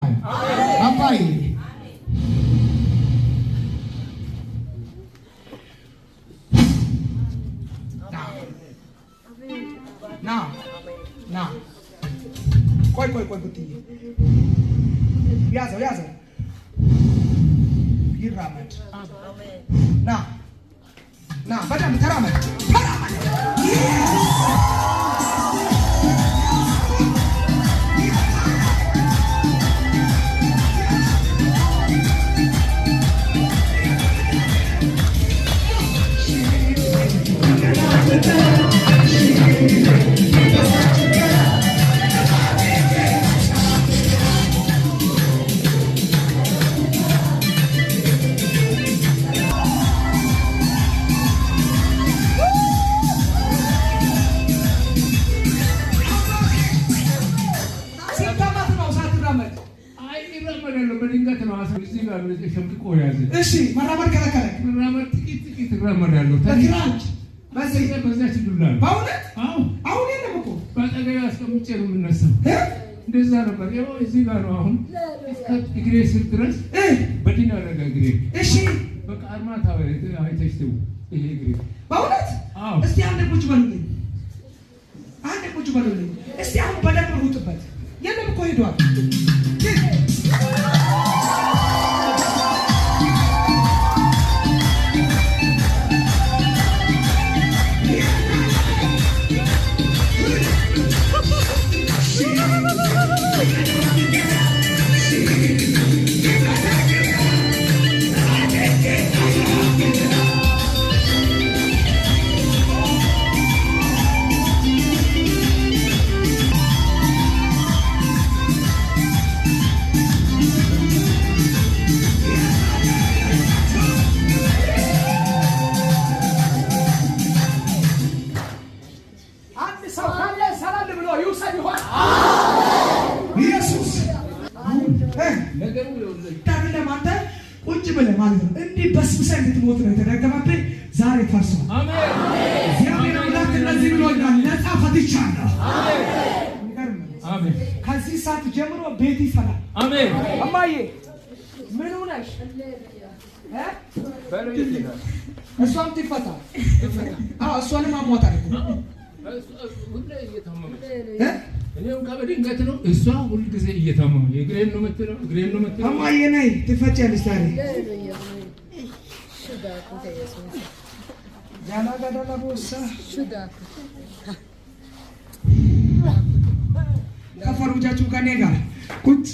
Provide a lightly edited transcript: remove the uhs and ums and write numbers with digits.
አባይ ና ቆይ ብትይ ያዘው ይራመድ ና በደንብ ተራመድ እሺ መራመድ ከለከለ መራመድ ጥቂት እራመዳለሁ በግራንች በዛች ዱላ በእውነት አሁን የለም እኮ በአጠገቤ አስቀምጬ ነው የምነሳው እንደዛ ነበር ያው እዚህ ጋር ነው አሁን እግሬ ስር ድረስ በዲና አደረገ እግሬ እሺ በቃ አርማታ አይተሽተው ይሄ እግሬ በእውነት እስቲ አንድ ቁጭ በሉልኝ እስቲ አሁን በደንብ ሩጥበት የለም እኮ ሄዷል ቁጭ ብለህ ማለት ነው እንዲህ በስብሰህ እንድትሞት ነው የተደገመብህ ዛሬ ፈርሷል አሜን እግዚአብሔር አምላክ እንደዚህ ብሎኛል ነፃ ፈትቻለሁ አሜን ከዚህ ሰዓት ጀምሮ ቤት ይፈላል አሜን እማዬ ምን ሆነሽ እሷም ትፈታ እሷንም አሟታል እኔም ከበድንገት ነው እሷ ሁሉ ጊዜ እየታመመ እግሬን ነው የምትለው እማዬ ነይ ትፈቻለሽ ዛሬ ጃና ገደላ ቦሳ ከፈሩጃችሁ ከኔ ጋር ቁጭ